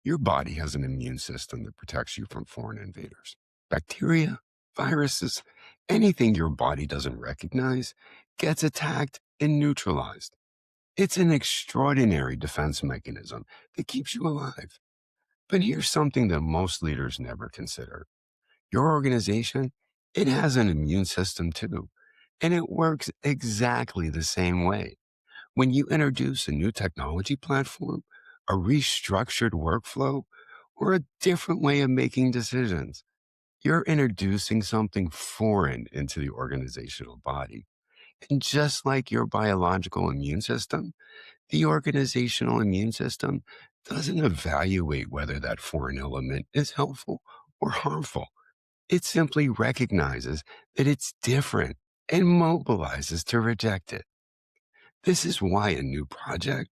Your body has an immune system that protects you from foreign invaders. Bacteria, viruses, anything your body doesn't recognize gets attacked and neutralized. It's an extraordinary defense mechanism that keeps you alive. But here's something that most leaders never consider. Your organization, it has an immune system too, and it works exactly the same way. When you introduce a new technology platform, a restructured workflow, or a different way of making decisions, you're introducing something foreign into the organizational body. And just like your biological immune system, the organizational immune system doesn't evaluate whether that foreign element is helpful or harmful. It simply recognizes that it's different and mobilizes to reject it. This is why a new project,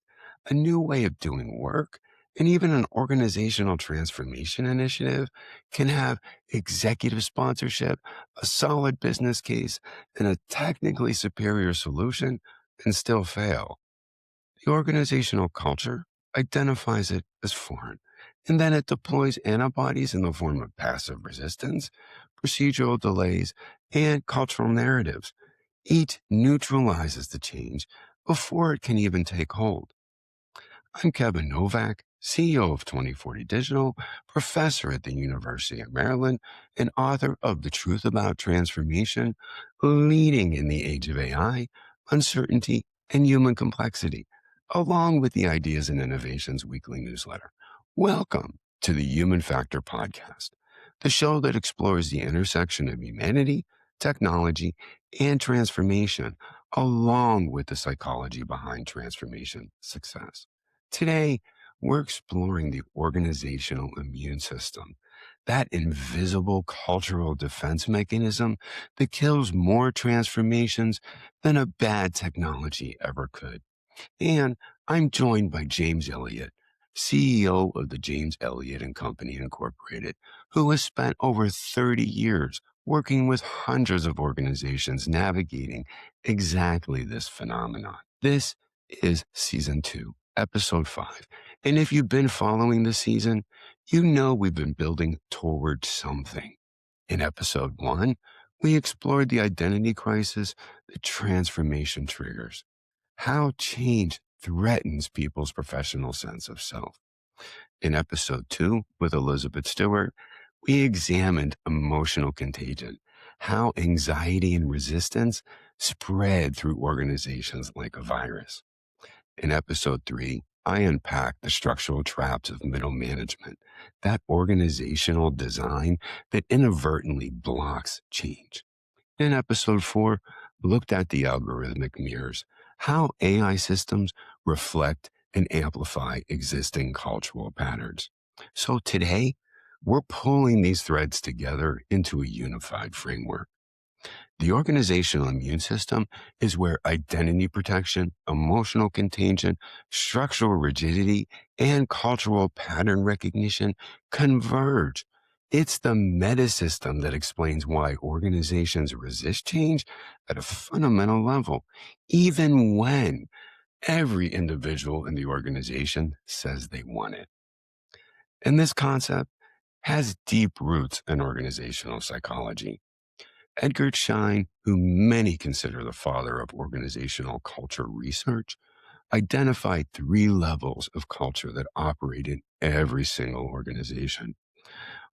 a new way of doing work, and even an organizational transformation initiative can have executive sponsorship, a solid business case, and a technically superior solution and still fail. The organizational culture identifies it as foreign, and then it deploys antibodies in the form of passive resistance, procedural delays, and cultural narratives. Each neutralizes the change before it can even take hold. I'm Kevin Novak, CEO of 2040 Digital, professor at the University of Maryland, and author of The Truth About Transformation, Leading in the Age of AI, Uncertainty, and Human Complexity, along with the Ideas and Innovations weekly newsletter. Welcome to the Human Factor Podcast, the show that explores the intersection of humanity, technology, and transformation, along with the psychology behind transformation success. Today, we're exploring the organizational immune system, that invisible cultural defense mechanism that kills more transformations than a bad technology ever could. And I'm joined by James Eliott, CEO of the James Eliott and Company Incorporated, who has spent over 30 years working with hundreds of organizations navigating exactly this phenomenon. This is season 2, episode 5. And if you've been following this season, you know we've been building towards something. In episode 1, we explored the identity crisis that transformation triggers, how change threatens people's professional sense of self. In episode 2, with Elizabeth Stewart, we examined emotional contagion, how anxiety and resistance spread through organizations like a virus. In episode 3, I unpacked the structural traps of middle management, that organizational design that inadvertently blocks change. In episode 4, looked at the algorithmic mirrors, how AI systems reflect and amplify existing cultural patterns. So today, we're pulling these threads together into a unified framework. The organizational immune system is where identity protection, emotional contagion, structural rigidity, and cultural pattern recognition converge. It's the meta system that explains why organizations resist change at a fundamental level, even when every individual in the organization says they want it. And this concept has deep roots in organizational psychology. Edgar Schein, who many consider the father of organizational culture research, identified 3 levels of culture that operate in every single organization.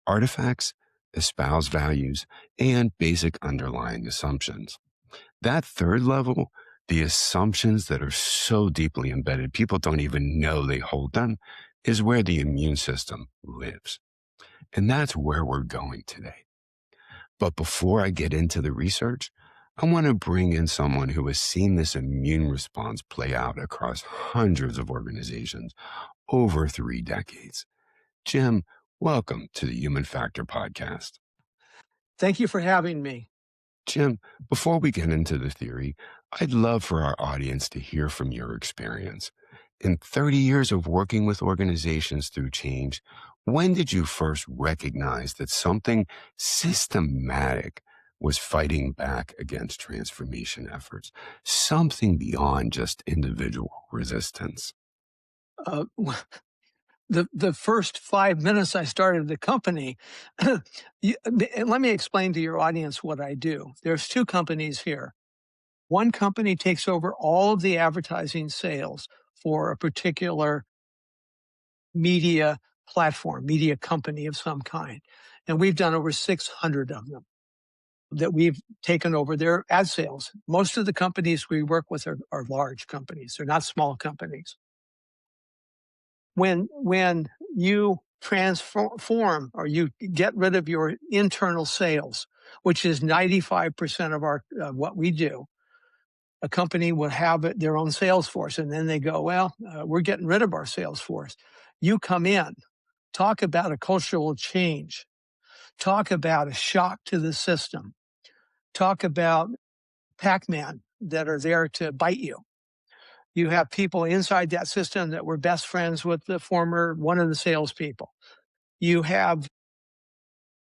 Artifacts, espouse values, and basic underlying assumptions. That third level, the assumptions that are so deeply embedded, people don't even know they hold them, is where the immune system lives. And that's where we're going today. But before I get into the research, I want to bring in someone who has seen this immune response play out across hundreds of organizations over 3 decades. Jim, welcome to the Human Factor Podcast. Thank you for having me. Jim, before we get into the theory, I'd love for our audience to hear from your experience. In 30 years of working with organizations through change, when did you first recognize that something systematic was fighting back against transformation efforts, something beyond just individual resistance? Uh, the first 5 minutes I started the company, and let me explain to your audience what I do. There's two companies here. One company takes over all of the advertising sales for a particular media platform, media company of some kind. And we've done over 600 of them that we've taken over their ad sales. Most of the companies we work with are large companies. They're not small companies. When you transform or you get rid of your internal sales, which is 95% of our what we do, a company will have their own sales force, and then they go, well, we're getting rid of our sales force. You come in, talk about a cultural change, talk about a shock to the system, talk about Pac-Man that are there to bite you. You have people inside that system that were best friends with one of the salespeople. You have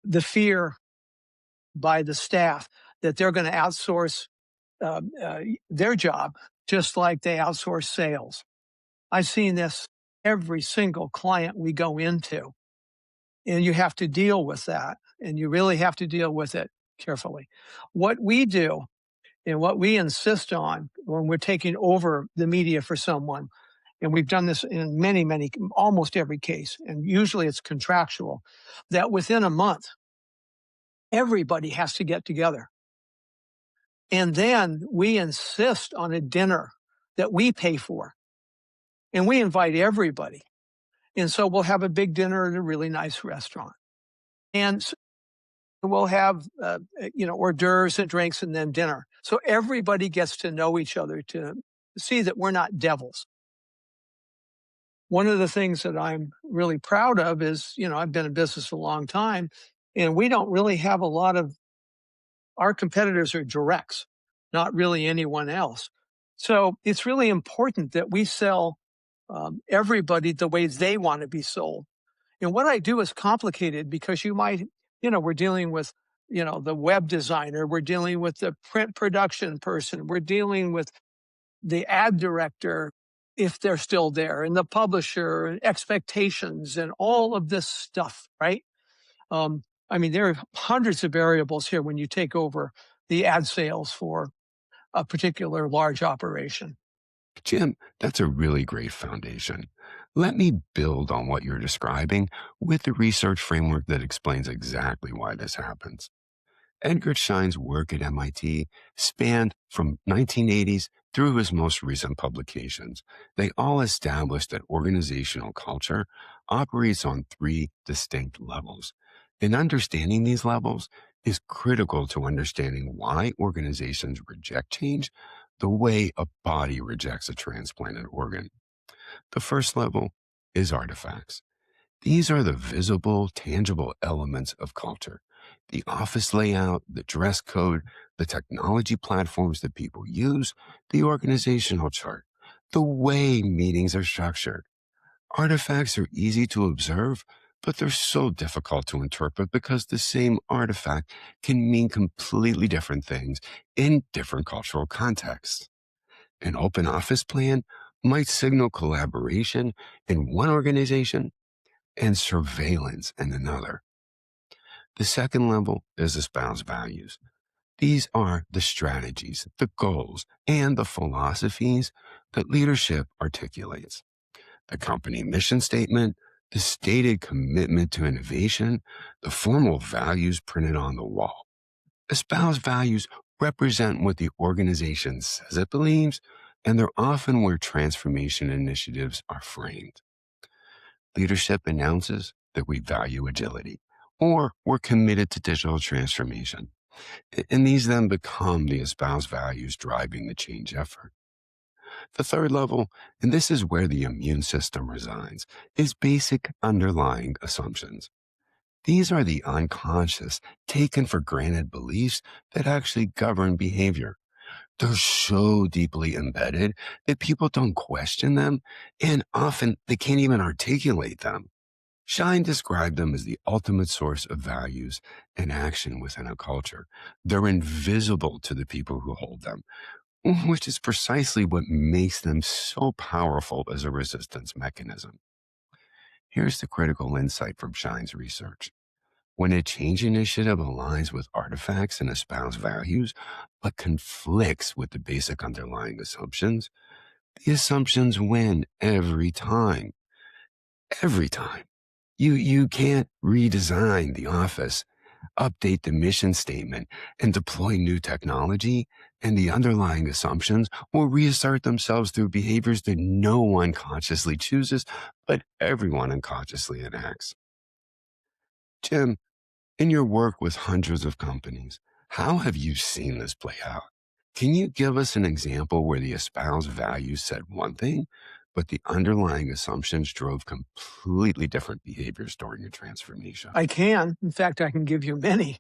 the fear by the staff that they're going to outsource their job just like they outsource sales. I've seen this every single client we go into, and you have to deal with that, and you really have to deal with it carefully. What we do and what we insist on when we're taking over the media for someone, and we've done this in many, almost every case, and usually it's contractual, that within a month, everybody has to get together. And then we insist on a dinner that we pay for, and we invite everybody. And so we'll have a big dinner at a really nice restaurant. And we'll have, hors d'oeuvres and drinks and then dinner. So everybody gets to know each other, to see that we're not devils. One of the things that I'm really proud of is, I've been in business a long time, and we don't really have a lot of, our competitors are directs, not really anyone else. So it's really important that we sell everybody the way they want to be sold. And what I do is complicated because we're dealing with, the web designer, we're dealing with the print production person, we're dealing with the ad director, if they're still there, and the publisher, and expectations, and all of this stuff, right? There are hundreds of variables here when you take over the ad sales for a particular large operation. Jim, that's a really great foundation. Let me build on what you're describing with the research framework that explains exactly why this happens. Edgar Schein's work at MIT spanned from 1980s through his most recent publications. They all established that organizational culture operates on three distinct levels. And understanding these levels is critical to understanding why organizations reject change the way a body rejects a transplanted organ. The first level is artifacts. These are the visible, tangible elements of culture. The office layout, the dress code, the technology platforms that people use, the organizational chart, the way meetings are structured. Artifacts are easy to observe, but they're so difficult to interpret because the same artifact can mean completely different things in different cultural contexts. An open office plan might signal collaboration in one organization and surveillance in another. The second level is espoused values. These are the strategies, the goals, and the philosophies that leadership articulates. The company mission statement, the stated commitment to innovation, the formal values printed on the wall. Espoused values represent what the organization says it believes, and they're often where transformation initiatives are framed. Leadership announces that we value agility, or we're committed to digital transformation. And these then become the espoused values driving the change effort. The third level, and this is where the immune system resides, is basic underlying assumptions. These are the unconscious, taken for granted beliefs that actually govern behavior. They're so deeply embedded that people don't question them, and often they can't even articulate them. Schein described them as the ultimate source of values and action within a culture. They're invisible to the people who hold them, which is precisely what makes them so powerful as a resistance mechanism. Here's the critical insight from Schein's research. When a change initiative aligns with artifacts and espoused values, but conflicts with the basic underlying assumptions, the assumptions win every time. Every time. You can't redesign the office, update the mission statement, and deploy new technology, and the underlying assumptions will reassert themselves through behaviors that no one consciously chooses, but everyone unconsciously enacts. Jim, in your work with hundreds of companies, how have you seen this play out? Can you give us an example where the espoused values said one thing, but the underlying assumptions drove completely different behaviors during a transformation? I can. In fact, I can give you many.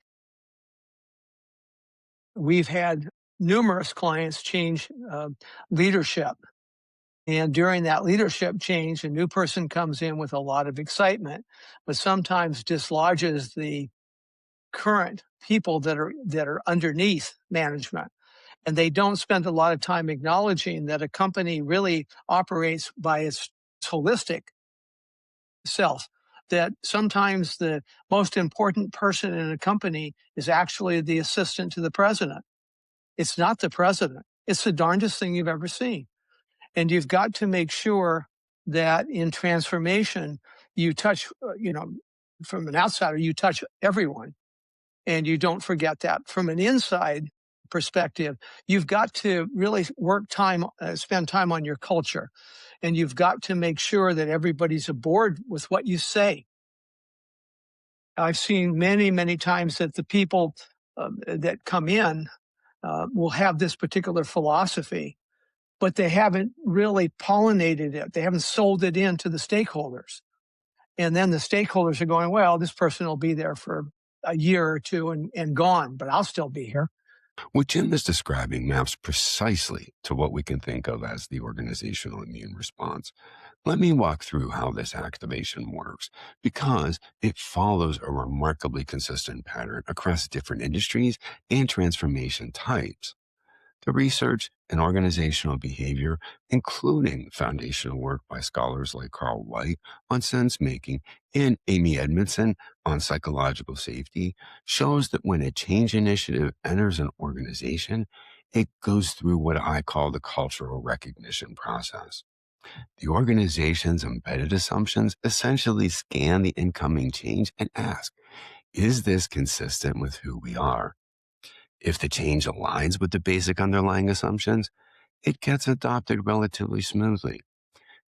We've had numerous clients change leadership. And during that leadership change, a new person comes in with a lot of excitement, but sometimes dislodges the current people that are underneath management. And they don't spend a lot of time acknowledging that a company really operates by its holistic self. That sometimes the most important person in a company is actually the assistant to the president. It's not the president. It's the darndest thing you've ever seen. And you've got to make sure that in transformation, you touch, from an outsider, you touch everyone. And you don't forget that. From an inside perspective, you've got to really spend time on your culture. And you've got to make sure that everybody's aboard with what you say. I've seen many, many times that the people that come in will have this particular philosophy, but they haven't really pollinated it. They haven't sold it in to the stakeholders. And then the stakeholders are going, well, this person will be there for a year or two and gone, but I'll still be here. What Jim is describing maps precisely to what we can think of as the organizational immune response. Let me walk through how this activation works, because it follows a remarkably consistent pattern across different industries and transformation types. The research and organizational behavior, including foundational work by scholars like Carl White on sense making and Amy Edmondson on psychological safety, shows that when a change initiative enters an organization, it goes through what I call the cultural recognition process. The organization's embedded assumptions essentially scan the incoming change and ask, is this consistent with who we are? If the change aligns with the basic underlying assumptions, it gets adopted relatively smoothly.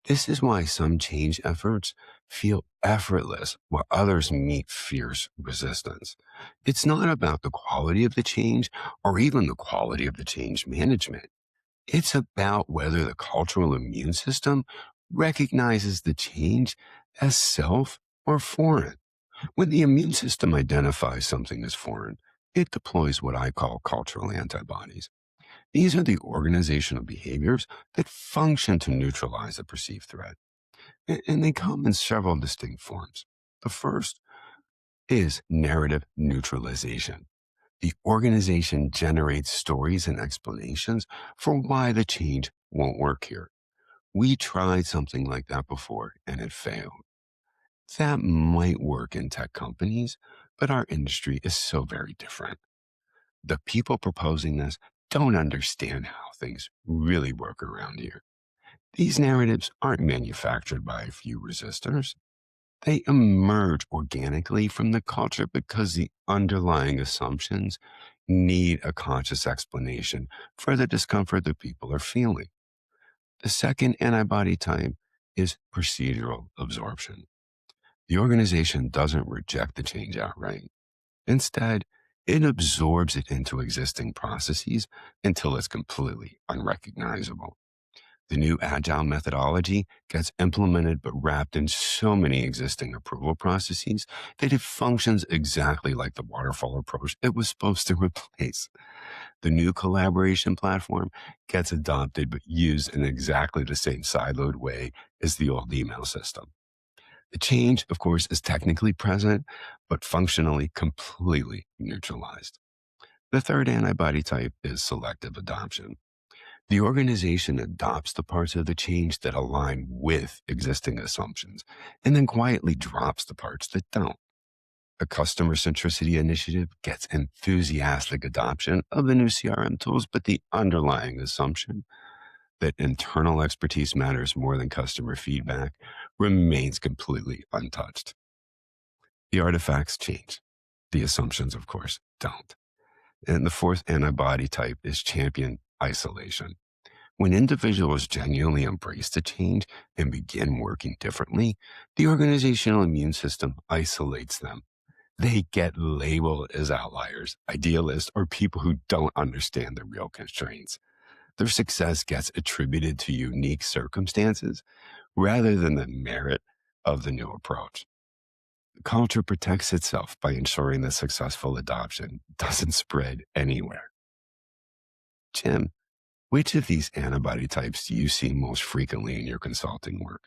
This is why some change efforts feel effortless while others meet fierce resistance. It's not about the quality of the change or even the quality of the change management. It's about whether the cultural immune system recognizes the change as self or foreign. When the immune system identifies something as foreign, it deploys what I call cultural antibodies. These are the organizational behaviors that function to neutralize a perceived threat, and they come in several distinct forms. The first is narrative neutralization. The organization generates stories and explanations for why the change won't work here. We tried something like that before and it failed. That might work in tech companies, but our industry is so very different. The people proposing this don't understand how things really work around here. These narratives aren't manufactured by a few resistors. They emerge organically from the culture because the underlying assumptions need a conscious explanation for the discomfort that people are feeling. The second antibody type is procedural absorption. The organization doesn't reject the change outright. Instead, it absorbs it into existing processes until it's completely unrecognizable. The new agile methodology gets implemented but wrapped in so many existing approval processes that it functions exactly like the waterfall approach it was supposed to replace. The new collaboration platform gets adopted but used in exactly the same siloed way as the old email system. The change, of course, is technically present, but functionally completely neutralized. The third antibody type is selective adoption. The organization adopts the parts of the change that align with existing assumptions and then quietly drops the parts that don't. A customer centricity initiative gets enthusiastic adoption of the new CRM tools, but the underlying assumption that internal expertise matters more than customer feedback remains completely untouched. The artifacts change. The assumptions, of course, don't. And the fourth antibody type is champion isolation. When individuals genuinely embrace the change and begin working differently, the organizational immune system isolates them. They get labeled as outliers, idealists, or people who don't understand the real constraints. Their success gets attributed to unique circumstances rather than the merit of the new approach. Culture protects itself by ensuring that successful adoption doesn't spread anywhere. Jim, which of these antibody types do you see most frequently in your consulting work?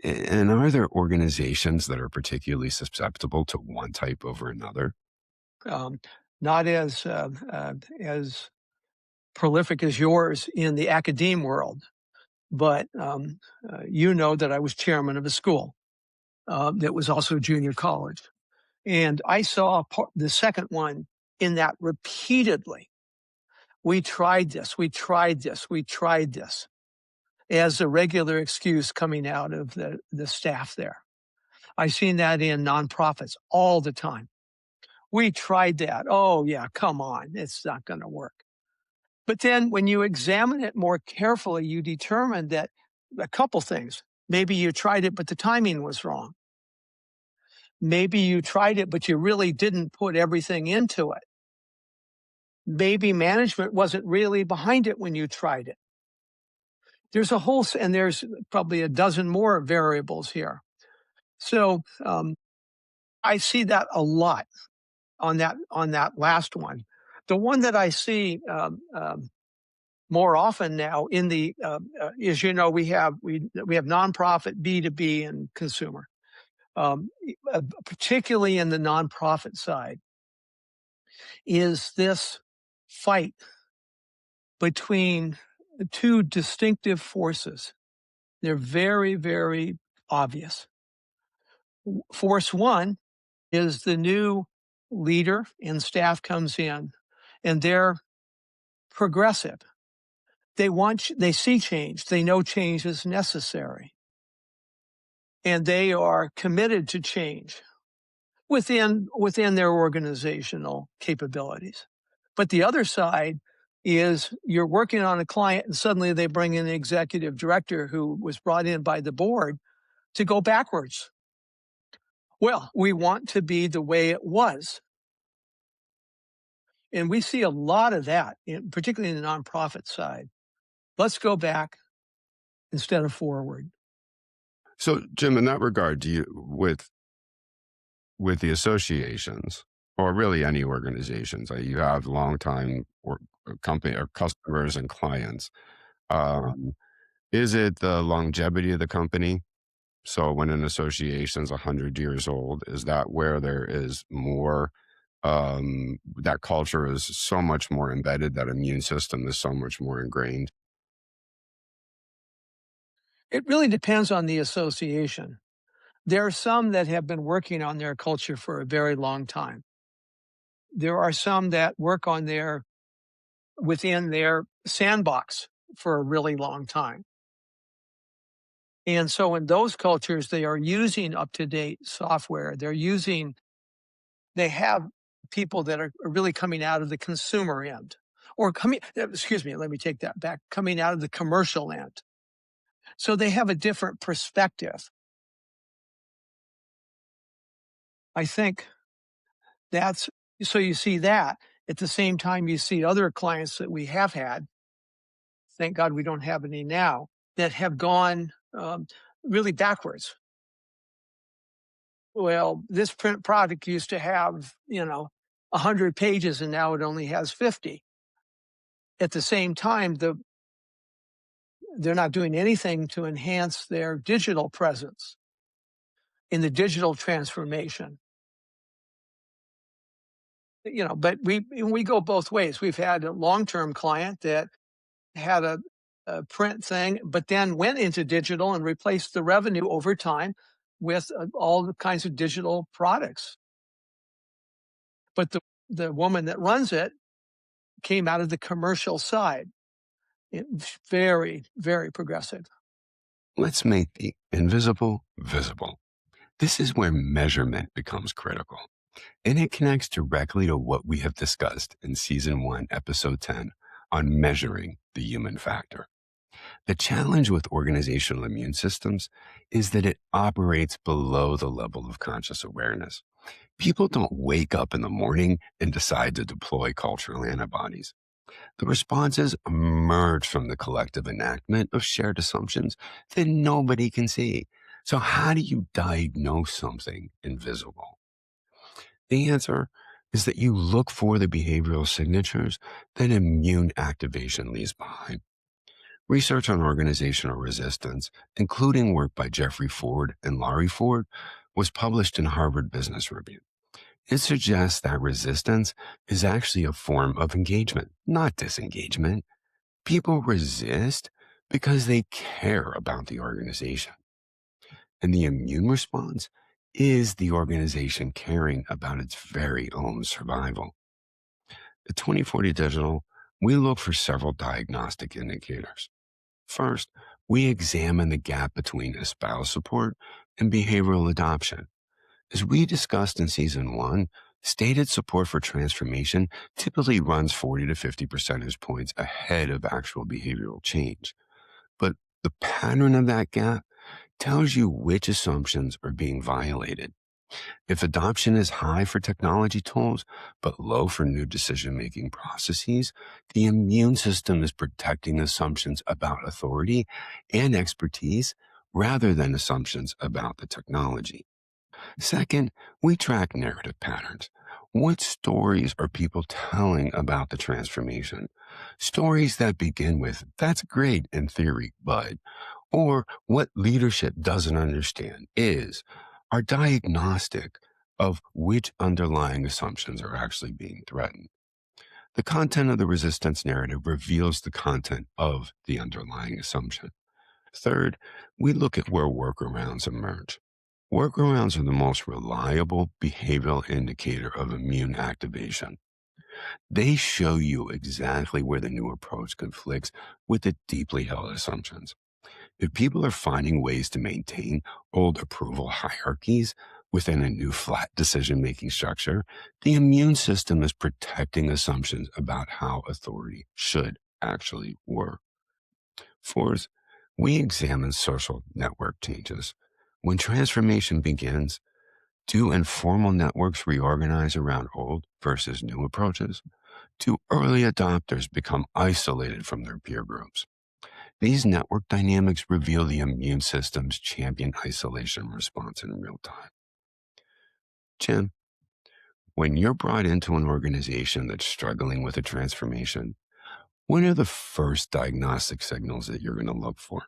And are there organizations that are particularly susceptible to one type over another? Um, Not as prolific as yours in the academe world, but you know that I was chairman of a school that was also a junior college. And I saw the second one in that repeatedly. We tried this, we tried this, we tried this as a regular excuse coming out of the staff there. I've seen that in nonprofits all the time. We tried that. Oh, yeah, come on. It's not going to work. But then when you examine it more carefully, you determine that a couple things. Maybe you tried it, but the timing was wrong. Maybe you tried it, but you really didn't put everything into it. Maybe management wasn't really behind it when you tried it. And there's probably a dozen more variables here. So I see that a lot on that last one. The one that I see more often now in the is we have nonprofit, B2B, and consumer. Particularly in the nonprofit side, is this fight between two distinctive forces. They're very, very obvious. Force one is the new leader and staff comes in, and they're progressive. They see change. They know change is necessary. And they are committed to change within their organizational capabilities. But the other side is you're working on a client and suddenly they bring in an executive director who was brought in by the board to go backwards. Well, we want to be the way it was. And we see a lot of that, particularly in the nonprofit side. Let's go back instead of forward. So, Jim, in that regard, do you, with the associations, or really any organizations, you have longtime or company or customers and clients. Um, is it the longevity of the company? So, when an association is 100 years old, is that where there is more? That culture is so much more embedded. That immune system is so much more ingrained. It really depends on the association. There are some that have been working on their culture for a very long time. There are some that work on within their sandbox for a really long time. And so in those cultures, they are using up-to-date software. They have people that are really coming out of the consumer end excuse me, let me take that back, coming out of the commercial end. So they have a different perspective. I think so you see that. At the same time, you see other clients that we have had, thank God we don't have any now, that have gone really backwards. Well, this print product used to have, 100 pages and now it only has 50. At the same time, they're not doing anything to enhance their digital presence in the digital transformation. But we go both ways. We've had a long-term client that had a print thing, but then went into digital and replaced the revenue over time with all the kinds of digital products. But the woman that runs it came out of the commercial side. It's very, very progressive. Let's make the invisible visible. This is where measurement becomes critical, and it connects directly to what we have discussed in Season 1, Episode 10 on measuring the human factor. The challenge with organizational immune systems is that it operates below the level of conscious awareness. People don't wake up in the morning and decide to deploy cultural antibodies. The responses emerge from the collective enactment of shared assumptions that nobody can see. So, how do you diagnose something invisible? The answer is that you look for the behavioral signatures that immune activation leaves behind. Research on organizational resistance, including work by Jeffrey Ford and Laurie Ford, was published in Harvard Business Review. It suggests that resistance is actually a form of engagement, not disengagement. People resist because they care about the organization. And the immune response is the organization caring about its very own survival. At 2040 Digital, we look for several diagnostic indicators. First, we examine the gap between espoused support and behavioral adoption. As we discussed in Season 1, stated support for transformation typically runs 40 to 50 percentage points ahead of actual behavioral change. But the pattern of that gap tells you which assumptions are being violated. If adoption is high for technology tools, but low for new decision-making processes, the immune system is protecting assumptions about authority and expertise rather than assumptions about the technology. Second, we track narrative patterns. What stories are people telling about the transformation? Stories that begin with, that's great in theory, but, or what leadership doesn't understand are diagnostic of which underlying assumptions are actually being threatened. The content of the resistance narrative reveals the content of the underlying assumption. Third, we look at where workarounds emerge. Workarounds are the most reliable behavioral indicator of immune activation. They show you exactly where the new approach conflicts with the deeply held assumptions. If people are finding ways to maintain old approval hierarchies within a new flat decision-making structure, the immune system is protecting assumptions about how authority should actually work. Fourth, we examine social network changes. When transformation begins, do informal networks reorganize around old versus new approaches? Do early adopters become isolated from their peer groups? These network dynamics reveal the immune system's champion isolation response in real time. Jim, when you're brought into an organization that's struggling with a transformation, what are the first diagnostic signals that you're going to look for?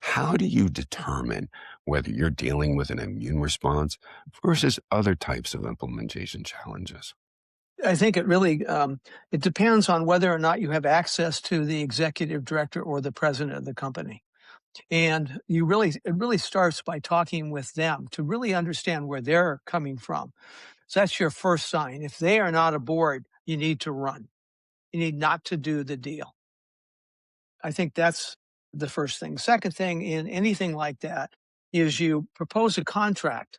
How do you determine whether you're dealing with an immune response versus other types of implementation challenges? I think it really it depends on whether or not you have access to the executive director or the president of the company. And it really starts by talking with them to really understand where they're coming from. So that's your first sign. If they are not aboard, you need to run. You need not to do the deal. I think that's the first thing. Second thing in anything like that is you propose a contract,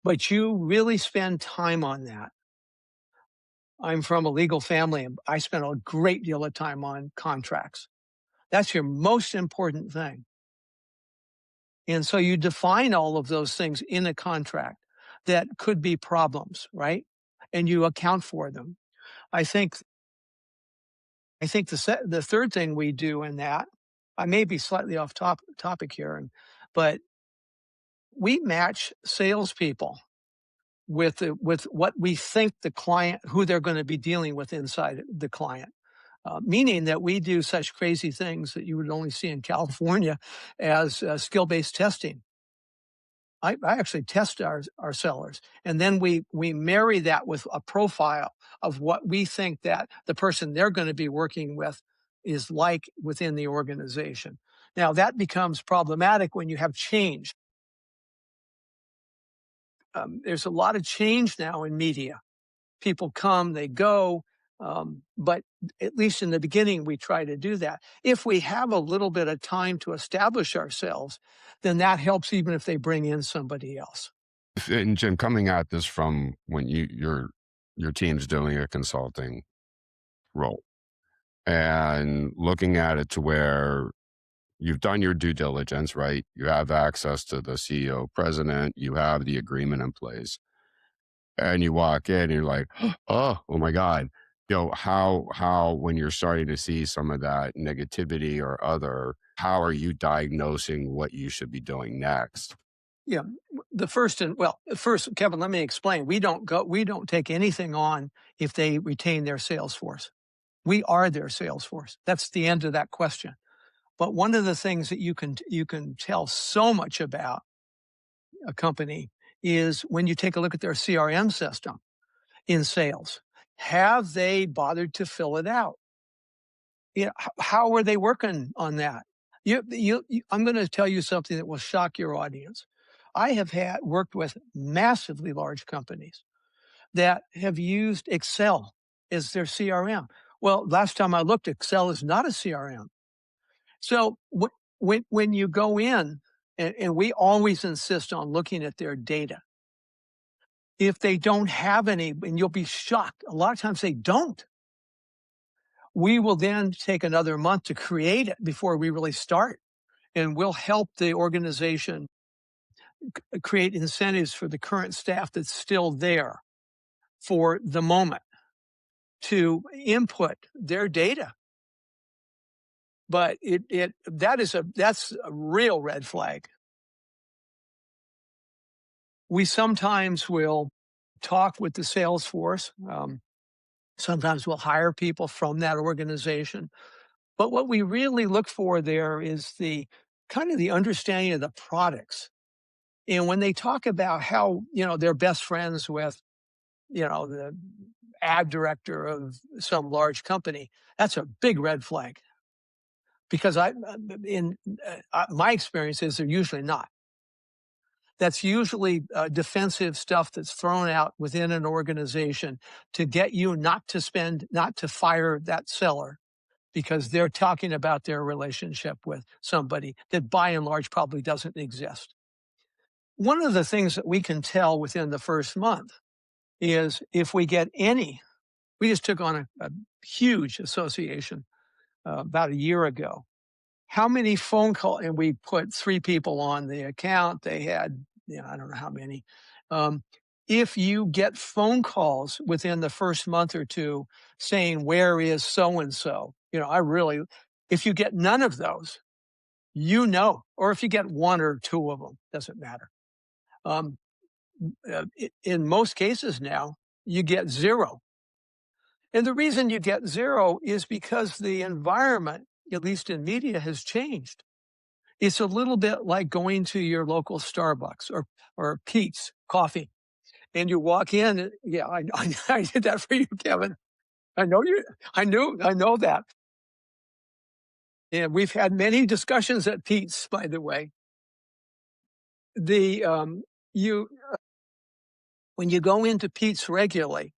but you really spend time on that. I'm from a legal family and I spent a great deal of time on contracts. That's your most important thing. And so you define all of those things in a contract that could be problems, right? And you account for them. I think the third thing we do in that, I may be slightly off topic here, but we match salespeople with what we think the client, who they're going to be dealing with inside the client. Meaning that we do such crazy things that you would only see in California as skill-based testing. I actually test our sellers, and then we marry that with a profile of what we think that the person they're going to be working with is like within the organization. Now, that becomes problematic when you have change. There's a lot of change now in media. People come, they go, but at least in the beginning, we try to do that. If we have a little bit of time to establish ourselves, then that helps even if they bring in somebody else. And Jim, coming at this from when your team's doing a consulting role and looking at it to where you've done your due diligence, right? You have access to the CEO, president, you have the agreement in place, and you walk in and you're like, oh my God. How when you're starting to see some of that negativity or other, how are you diagnosing what you should be doing next? Yeah, first, Kevin, let me explain. We don't take anything on if they retain their sales force. We are their sales force. That's the end of that question. But one of the things that you can tell so much about a company is when you take a look at their CRM system in sales. Have they bothered to fill it out? How are they working on that? I'm going to tell you something that will shock your audience. I have worked with massively large companies that have used Excel as their CRM. Well, last time I looked, Excel is not a CRM. So when you go in, and we always insist on looking at their data. If they don't have any, and you'll be shocked, a lot of times they don't. We will then take another month to create it before we really start. And we'll help the organization create incentives for the current staff that's still there for the moment to input their data. But that's a real red flag. We sometimes will talk with the sales force. Sometimes we'll hire people from that organization. But what we really look for there is the kind of the understanding of the products. And when they talk about how, they're best friends with, the ad director of some large company, that's a big red flag. Because my experience is they're usually not. That's usually defensive stuff that's thrown out within an organization to get you not to fire that seller because they're talking about their relationship with somebody that by and large probably doesn't exist. One of the things that we can tell within the first month is if we get we just took on a huge association about a year ago. How many phone calls, and we put 3 people on the account. They had, I don't know how many. If you get phone calls within the first month or two saying, where is so-and-so? If you get none of those, or if you get 1 or 2 of them, doesn't matter. In most cases now, you get 0. And the reason you get 0 is because the environment, at least in media, has changed. It's a little bit like going to your local Starbucks or Pete's Coffee, and you walk in. Yeah, I did that for you, Kevin. I know you. I know that. And we've had many discussions at Pete's, by the way. When you go into Pete's regularly,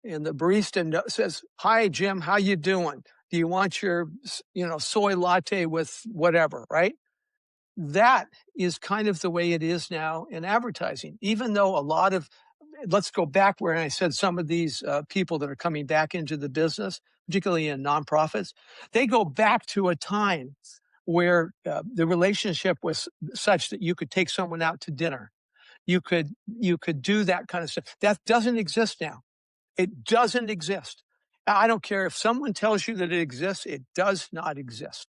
and the barista says, "Hi, Jim, how you doing? Do you want your, soy latte with whatever?" Right? That is kind of the way it is now in advertising. Even though let's go back where I said some of these people that are coming back into the business, particularly in nonprofits, they go back to a time where the relationship was such that you could take someone out to dinner. You could do that kind of stuff. That doesn't exist now. It doesn't exist. I don't care if someone tells you that it exists, it does not exist.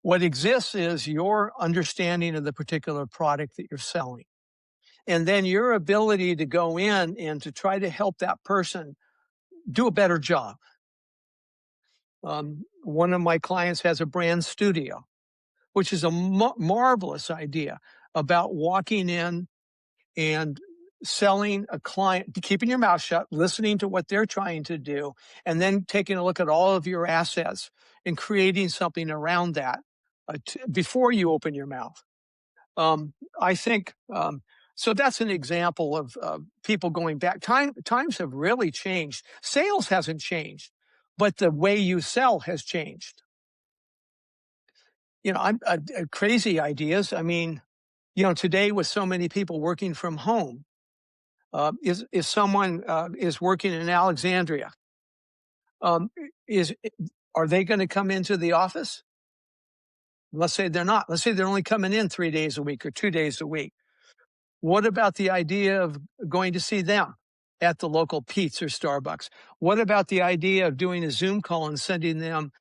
What exists is your understanding of the particular product that you're selling. And then your ability to go in and to try to help that person do a better job. One of my clients has a brand studio, which is a marvelous idea about walking in and selling a client, keeping your mouth shut, listening to what they're trying to do, and then taking a look at all of your assets and creating something around that before you open your mouth. I think so. That's an example of people going back. Times have really changed. Sales hasn't changed, but the way you sell has changed. I'm crazy ideas. I mean, today with so many people working from home, if someone is working in Alexandria, um, is are they going to come into the office? Let's say they're not. Let's say they're only coming in 3 days a week or 2 days a week. What about the idea of going to see them at the local Pete's or Starbucks? What about the idea of doing a Zoom call and sending them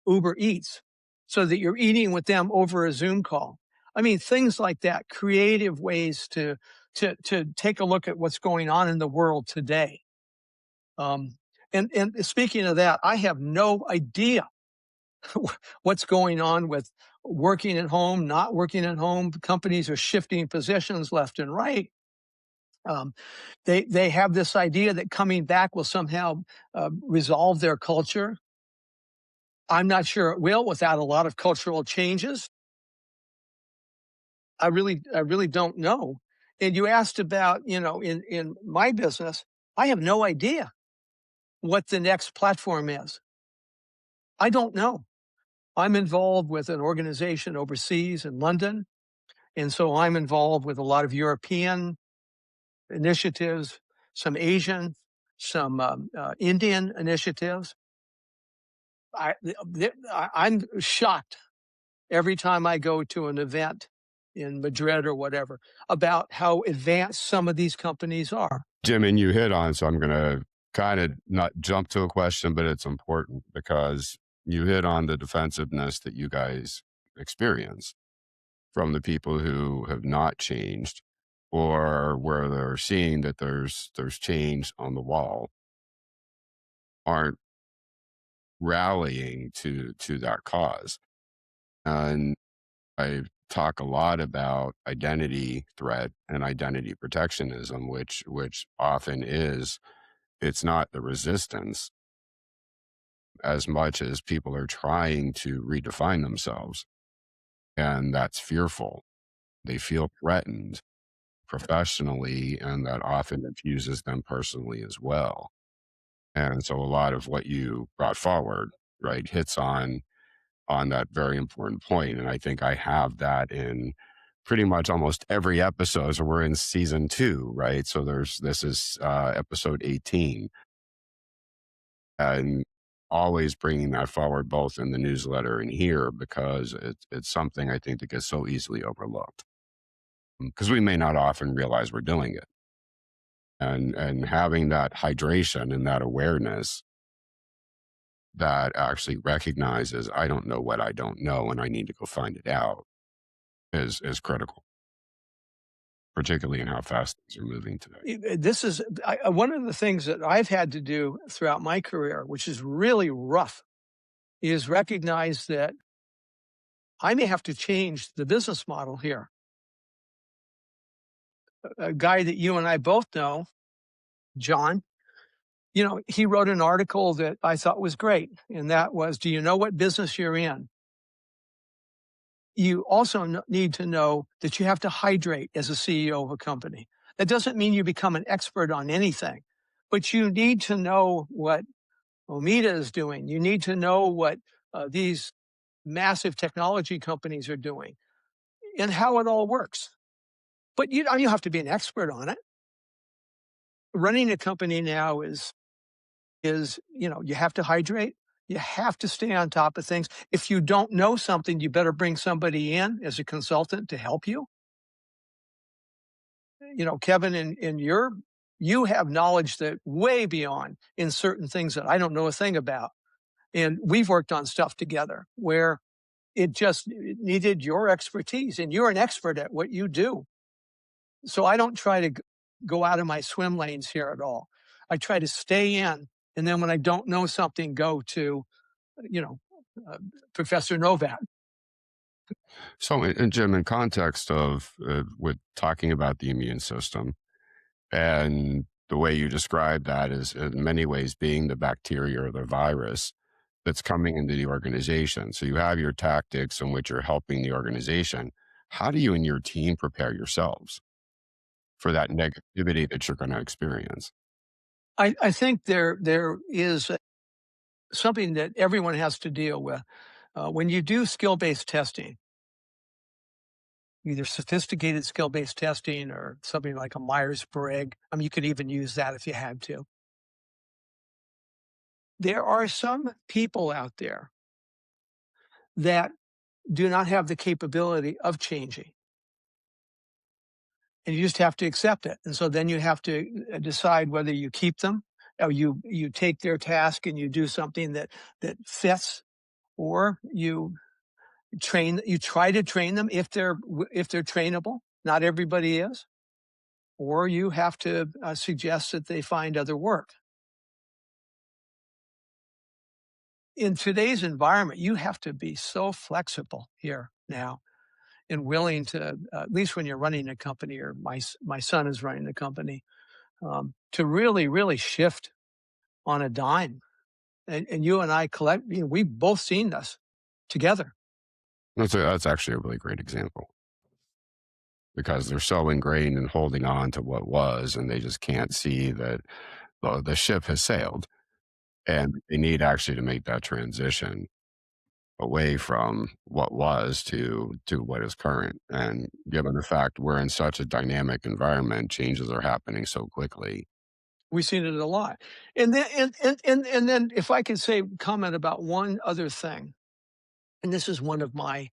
Uber Eats so that you're eating with them over a Zoom call? I mean, things like that, creative ways to take a look at what's going on in the world today. And speaking of that, I have no idea what's going on with working at home, not working at home. Companies are shifting positions left and right. Um, they have this idea that coming back will somehow resolve their culture. I'm not sure it will without a lot of cultural changes. I really don't know. And you asked about, in my business, I have no idea what the next platform is. I don't know. I'm involved with an organization overseas in London, and so I'm involved with a lot of European initiatives, some Asian, some Indian initiatives. I'm shocked every time I go to an event in Madrid or whatever about how advanced some of these companies are. Jim, and you hit on, so I'm going to kind of not jump to a question, but it's important because you hit on the defensiveness that you guys experience from the people who have not changed or where they're seeing that there's change on the wall, aren't rallying to that cause. And I talk a lot about identity threat and identity protectionism, which often is, it's not the resistance as much as people are trying to redefine themselves. And that's fearful. They feel threatened professionally, and that often infuses them personally as well. And so a lot of what you brought forward, right, hits on that very important point. And I think I have that in pretty much almost every episode. So we're in season 2, right? So this is episode 18, and always bringing that forward both in the newsletter and here because it's something I think that gets so easily overlooked because we may not often realize we're doing it. And having that hydration and that awareness that actually recognizes I don't know what I don't know and I need to go find it out is critical, particularly in how fast things are moving today. This is one of the things that I've had to do throughout my career, which is really rough, is recognize that I may have to change the business model here. A guy that you and I both know, John, he wrote an article that I thought was great. And that was, do you know what business you're in? You also need to know that you have to hydrate as a CEO of a company. That doesn't mean you become an expert on anything, but you need to know what Omida is doing. You need to know what these massive technology companies are doing and how it all works. But you don't have to be an expert on it. Running a company now is you have to hydrate. You have to stay on top of things. If you don't know something, you better bring somebody in as a consultant to help you. Kevin, you have knowledge that way beyond in certain things that I don't know a thing about. And we've worked on stuff together where it needed your expertise, and you're an expert at what you do. So I don't try to go out of my swim lanes here at all. I try to stay in. And then when I don't know something, go to, Professor Novak. So, and Jim, in context of with talking about the immune system And the way you describe that is in many ways being the bacteria or the virus that's coming into the organization. So you have your tactics in which you're helping the organization. How do you and your team prepare yourselves for that negativity that you're going to experience? I think there is something that everyone has to deal with. When you do skill-based testing, either sophisticated skill-based testing or something like a Myers-Briggs, I mean, you could even use that if you had to. There are some people out there that do not have the capability of changing, and you just have to accept it. And so then you have to decide whether you keep them or you take their task and you do something that fits, or you try to train them if they're trainable. Not everybody is, or you have to suggest that they find other work. In today's environment, you have to be so flexible here now and willing to, at least when you're running a company, or my son is running the company, to really shift on a dime. And you and I we've both seen this together. That's actually a really great example because they're so ingrained in holding on to what was, and they just can't see that the ship has sailed, and they need actually to make that transition away from what was to what is current. And given the fact we're in such a dynamic environment, changes are happening so quickly. We've seen it a lot. And then if I could say comment about one other thing, and this is one of my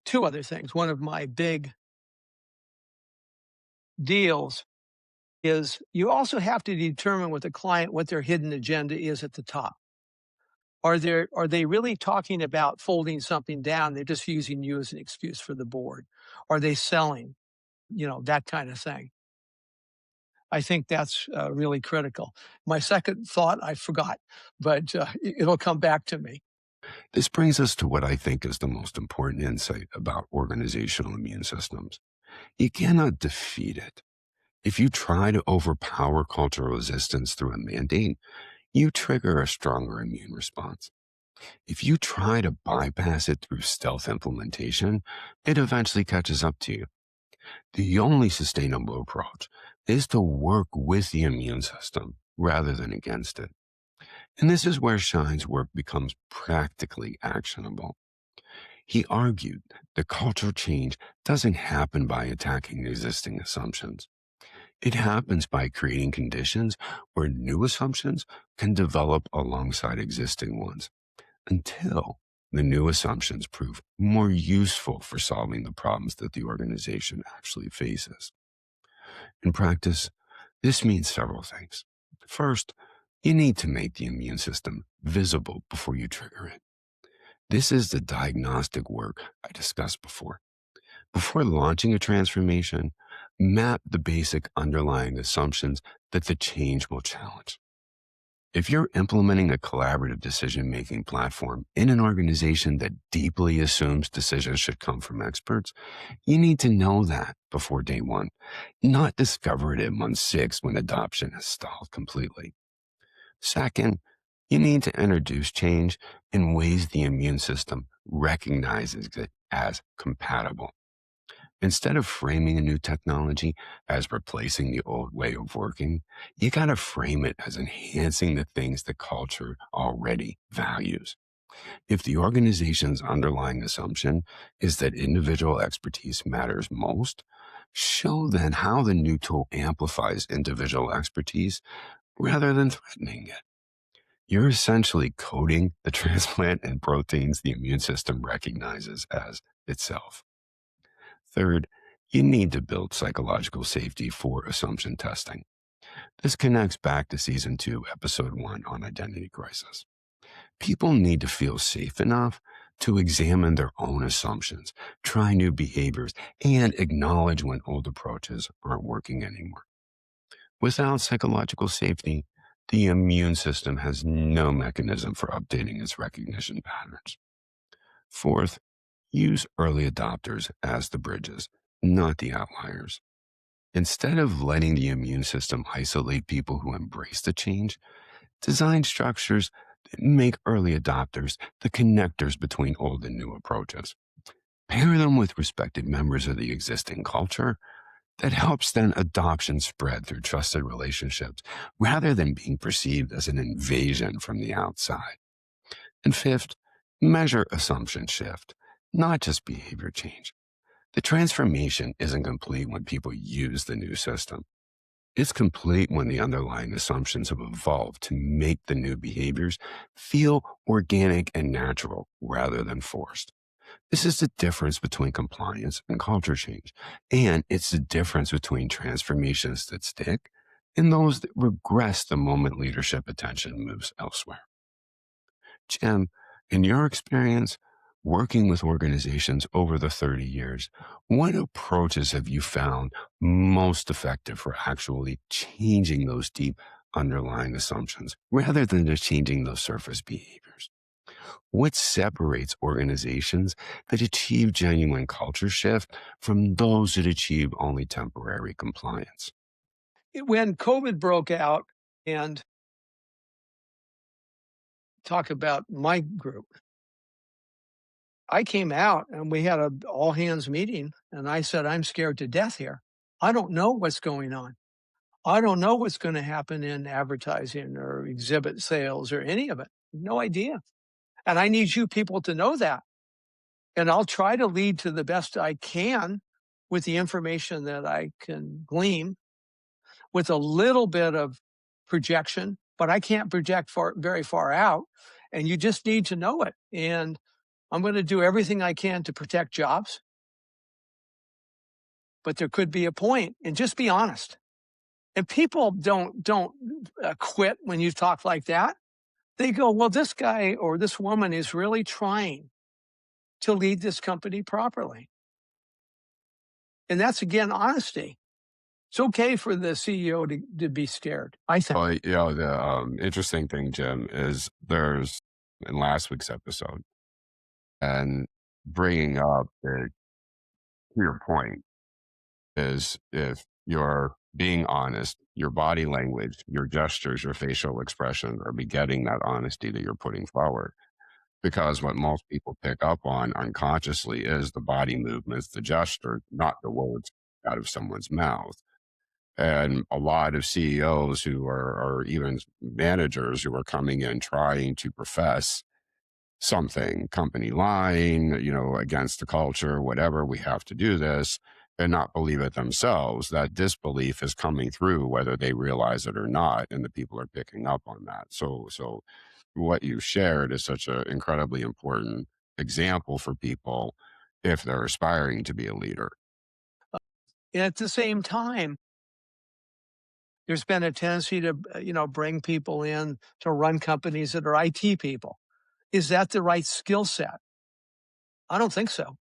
two other things, one of my big deals is you also have to determine with the client what their hidden agenda is at the top. Are they really talking about folding something down? They're just using you as an excuse for the board. Are they selling? That kind of thing. I think that's really critical. My second thought, I forgot, but it'll come back to me. This brings us to what I think is the most important insight about organizational immune systems. You cannot defeat it. If you try to overpower cultural resistance through a mandate, you trigger a stronger immune response. If you try to bypass it through stealth implementation, it eventually catches up to you. The only sustainable approach is to work with the immune system rather than against it. And this is where Schein's work becomes practically actionable. He argued that cultural change doesn't happen by attacking existing assumptions. It happens by creating conditions where new assumptions can develop alongside existing ones until the new assumptions prove more useful for solving the problems that the organization actually faces. In practice, this means several things. First, you need to make the immune system visible before you trigger it. This is the diagnostic work I discussed before. Before launching a transformation, map the basic underlying assumptions that the change will challenge. If you're implementing a collaborative decision-making platform in an organization that deeply assumes decisions should come from experts, you need to know that before day one, not discover it at month 6 when adoption has stalled completely. Second, you need to introduce change in ways the immune system recognizes it as compatible. Instead of framing a new technology as replacing the old way of working, you got to frame it as enhancing the things the culture already values. If the organization's underlying assumption is that individual expertise matters most, show then how the new tool amplifies individual expertise rather than threatening it. You're essentially coding the transplant and proteins the immune system recognizes as itself. Third, you need to build psychological safety for assumption testing. This connects back to season 2, episode 1 on identity crisis. People need to feel safe enough to examine their own assumptions, try new behaviors, and acknowledge when old approaches aren't working anymore. Without psychological safety, the immune system has no mechanism for updating its recognition patterns. Fourth, use early adopters as the bridges, not the outliers. Instead of letting the immune system isolate people who embrace the change, design structures that make early adopters the connectors between old and new approaches. Pair them with respected members of the existing culture that helps then adoption spread through trusted relationships rather than being perceived as an invasion from the outside. And fifth, measure assumption shift, not just behavior change. The transformation isn't complete when people use the new system. It's complete when the underlying assumptions have evolved to make the new behaviors feel organic and natural rather than forced. This is the difference between compliance and culture change. And it's the difference between transformations that stick and those that regress the moment leadership attention moves elsewhere. Jim, in your experience working with organizations over the 30 years, what approaches have you found most effective for actually changing those deep underlying assumptions rather than just changing those surface behaviors? What separates organizations that achieve genuine culture shift from those that achieve only temporary compliance? When COVID broke out, and talk about my group, I came out and we had a all hands meeting and I said, I'm scared to death here. I don't know what's going on. I don't know what's going to happen in advertising or exhibit sales or any of it. No idea. And I need you people to know that. And I'll try to lead to the best I can with the information that I can glean with a little bit of projection, but I can't project very far out. And you just need to know it. And I'm going to do everything I can to protect jobs, but there could be a point, and just be honest. And people don't quit when you talk like that. They go, well, this guy or this woman is really trying to lead this company properly. And that's, again, honesty. It's okay for the CEO to be scared, I think. Well, the interesting thing, Jim, is there's in last week's episode and bringing up to your point is if you're being honest, your body language, your gestures, your facial expression are begetting that honesty that you're putting forward. Because what most people pick up on unconsciously is the body movements, the gesture, not the words out of someone's mouth. And a lot of CEOs or even managers who are coming in trying to profess something, company line, against the culture, whatever, we have to do this, and not believe it themselves. That disbelief is coming through whether they realize it or not, and the people are picking up on that. So what you shared is such an incredibly important example for people if they're aspiring to be a leader. And at the same time, there's been a tendency to, bring people in to run companies that are IT people. Is that the right skill set? I don't think so.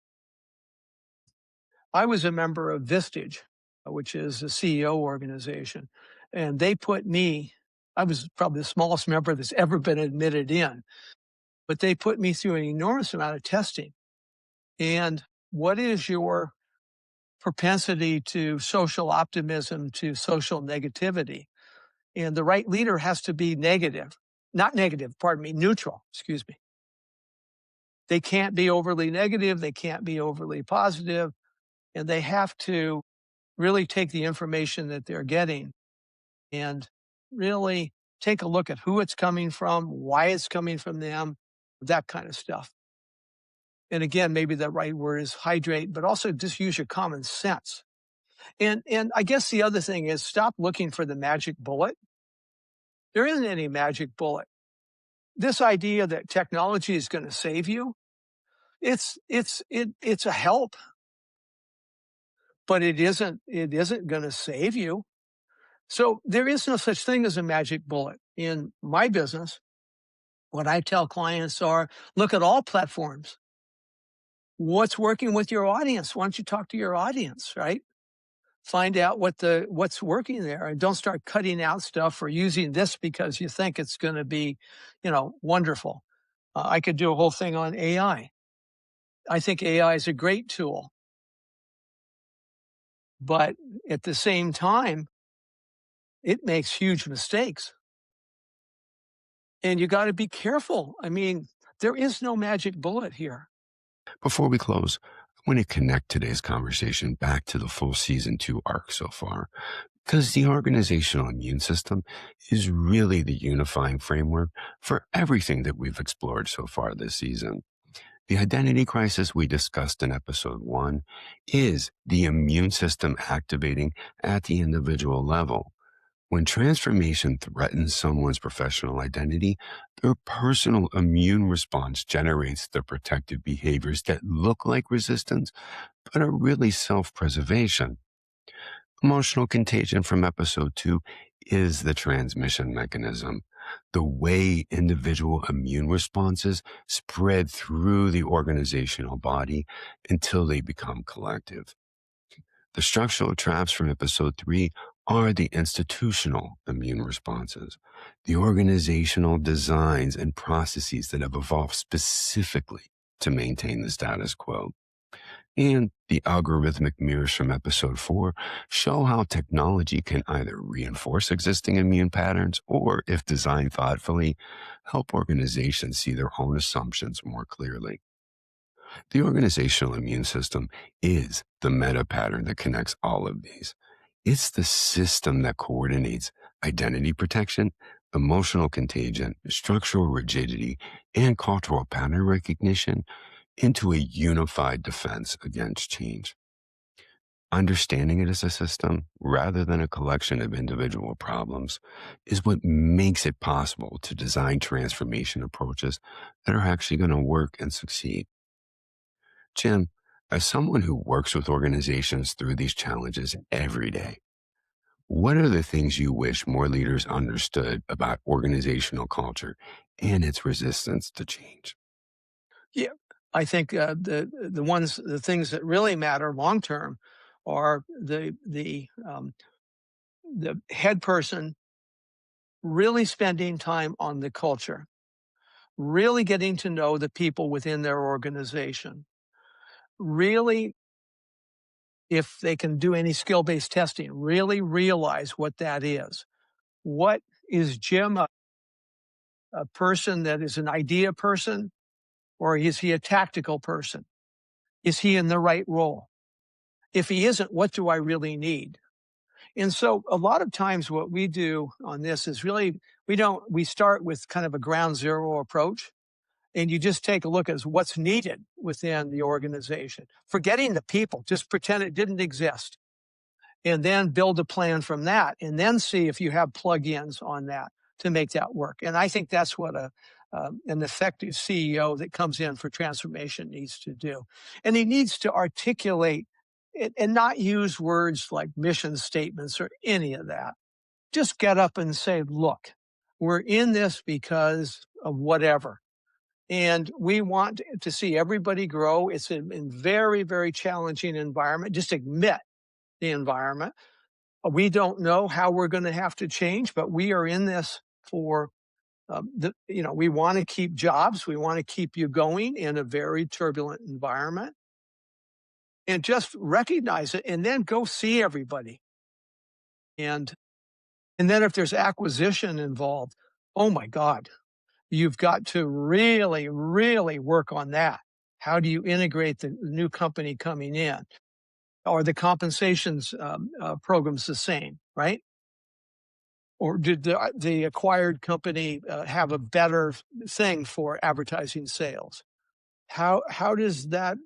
I was a member of Vistage, which is a CEO organization, and they put me, I was probably the smallest member that's ever been admitted in, but they put me through an enormous amount of testing. And what is your propensity to social optimism, to social negativity? And the right leader has to be neutral, excuse me. They can't be overly negative. They can't be overly positive. And they have to really take the information that they're getting and really take a look at who it's coming from, why it's coming from them, that kind of stuff. And again, maybe the right word is hydrate, but also just use your common sense. And I guess the other thing is stop looking for the magic bullet. There isn't any magic bullet. This idea that technology is going to save you, it's a help, but it isn't going to save you. So there is no such thing as a magic bullet. In my business, what I tell clients are, look at all platforms. What's working with your audience? Why don't you talk to your audience, right? Find out what's working there, and don't start cutting out stuff or using this because you think it's going to be, wonderful. I could do a whole thing on AI. I think AI is a great tool. But at the same time, it makes huge mistakes. And you got to be careful. I mean, there is no magic bullet here. Before we close, I want to connect today's conversation back to the full season 2 arc so far, because the organizational immune system is really the unifying framework for everything that we've explored so far this season. The identity crisis we discussed in episode 1 is the immune system activating at the individual level. When transformation threatens someone's professional identity, their personal immune response generates the protective behaviors that look like resistance, but are really self preservation. Emotional contagion from episode 2 is the transmission mechanism, the way individual immune responses spread through the organizational body until they become collective. The structural traps from episode 3 are the institutional immune responses, the organizational designs and processes that have evolved specifically to maintain the status quo. And the algorithmic mirrors from episode 4 show how technology can either reinforce existing immune patterns or, if designed thoughtfully, help organizations see their own assumptions more clearly. The organizational immune system is the meta pattern that connects all of these. It's the system that coordinates identity protection, emotional contagion, structural rigidity, and cultural pattern recognition into a unified defense against change. Understanding it as a system rather than a collection of individual problems is what makes it possible to design transformation approaches that are actually going to work and succeed. Jim, as someone who works with organizations through these challenges every day, what are the things you wish more leaders understood about organizational culture and its resistance to change? Yeah, I think the things that really matter long term are the head person really spending time on the culture, really getting to know the people within their organization, really, if they can do any skill-based testing, really realize what that is. What is Jim a person that is an idea person, or is he a tactical person? Is he in the right role? If he isn't, what do I really need? And so a lot of times what we do on this is really we start with kind of a ground zero approach, and you just take a look at what's needed within the organization, forgetting the people, just pretend it didn't exist, and then build a plan from that, and then see if you have plug-ins on that to make that work. And I think that's what an effective CEO that comes in for transformation needs to do. And he needs to articulate it and not use words like mission statements or any of that. Just get up and say, look, we're in this because of whatever. And we want to see everybody grow. It's a very, very challenging environment. Just admit the environment. We don't know how we're going to have to change, but we are in this for we want to keep jobs. We want to keep you going in a very turbulent environment, and just recognize it and then go see everybody. And then if there's acquisition involved, oh my God, you've got to really, really work on that. How do you integrate the new company coming in? Are the compensations programs the same, right? Or did the acquired company have a better thing for advertising sales? How does that,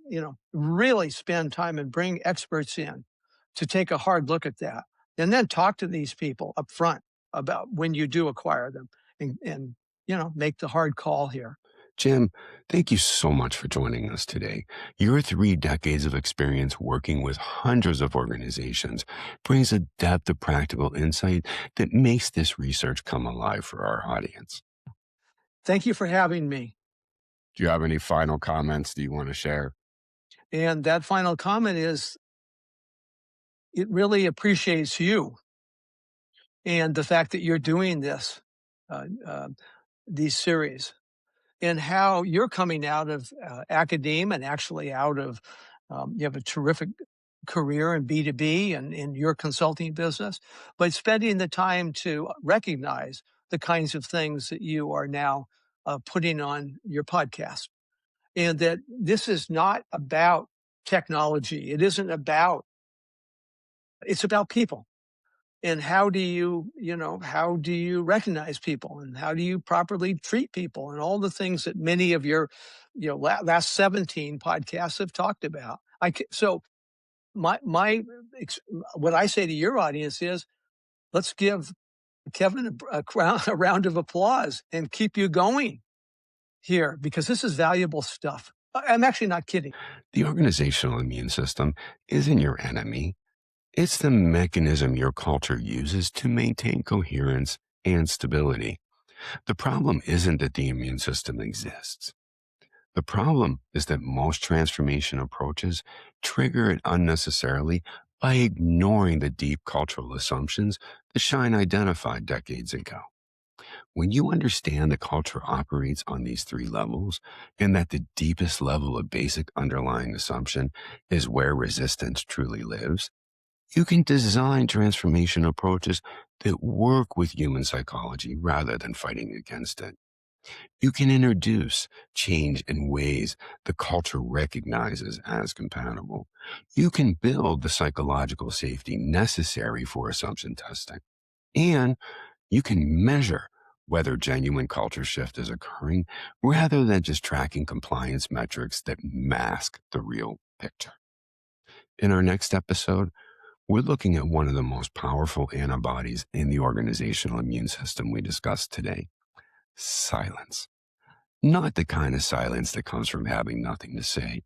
really spend time and bring experts in to take a hard look at that, and then talk to these people up front about when you do acquire them, and make the hard call here. Jim, thank you so much for joining us today. Your 3 decades of experience working with hundreds of organizations brings a depth of practical insight that makes this research come alive for our audience. Thank you for having me. Do you have any final comments that you want to share? And that final comment is, it really appreciates you and the fact that you're doing this, uh, uh, these series, and how you're coming out of academe and actually out of, you have a terrific career in B2B and in your consulting business, but spending the time to recognize the kinds of things that you are now putting on your podcast. And that this is not about technology. It isn't about, it's about people. And how do you, how do you recognize people and how do you properly treat people and all the things that many of your, last 17 podcasts have talked about. So what I say to your audience is, let's give Kevin a round of applause and keep you going here, because this is valuable stuff. I'm actually not kidding. The organizational immune system isn't your enemy. It's the mechanism your culture uses to maintain coherence and stability. The problem isn't that the immune system exists. The problem is that most transformation approaches trigger it unnecessarily by ignoring the deep cultural assumptions that Schein identified decades ago. When you understand the culture operates on these three levels, and that the deepest level of basic underlying assumption is where resistance truly lives, you can design transformation approaches that work with human psychology rather than fighting against it. You can introduce change in ways the culture recognizes as compatible. You can build the psychological safety necessary for assumption testing. And you can measure whether genuine culture shift is occurring rather than just tracking compliance metrics that mask the real picture. In our next episode, we're looking at one of the most powerful antibodies in the organizational immune system we discussed today: silence. Not the kind of silence that comes from having nothing to say.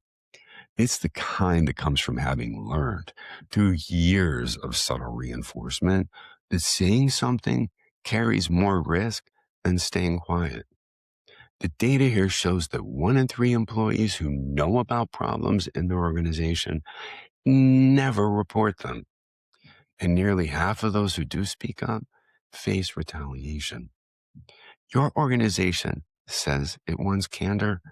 It's the kind that comes from having learned through years of subtle reinforcement that saying something carries more risk than staying quiet. The data here shows that 1 in 3 employees who know about problems in their organization never report them. And nearly half of those who do speak up face retaliation. Your organization says it wants candor,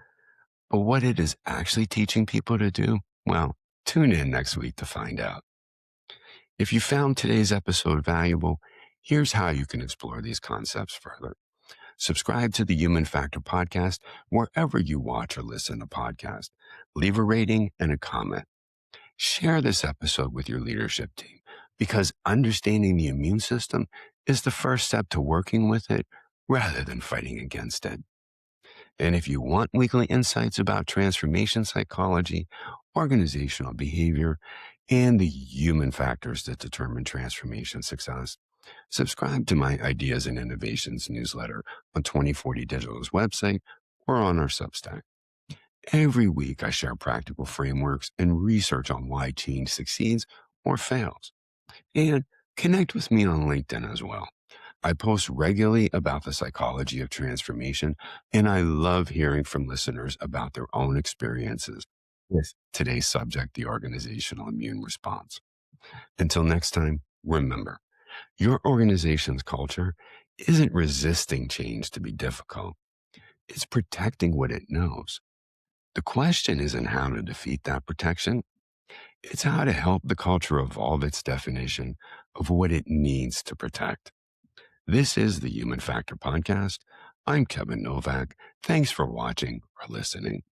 but what it is actually teaching people to do? Well, tune in next week to find out. If you found today's episode valuable, here's how you can explore these concepts further. Subscribe to the Human Factor podcast wherever you watch or listen to podcasts. Leave a rating and a comment. Share this episode with your leadership team, because understanding the immune system is the first step to working with it rather than fighting against it. And if you want weekly insights about transformation psychology, organizational behavior, and the human factors that determine transformation success, subscribe to my Ideas and Innovations newsletter on 2040 Digital's website or on our Substack. Every week, I share practical frameworks and research on why change succeeds or fails. And connect with me on LinkedIn as well. I post regularly about the psychology of transformation, and I love hearing from listeners about their own experiences with today's subject, the organizational immune response. Until next time, remember, your organization's culture isn't resisting change to be difficult. It's protecting what it knows. The question isn't how to defeat that protection. It's how to help the culture evolve its definition of what it needs to protect. This is the Human Factor Podcast. I'm Kevin Novak. Thanks for watching or listening.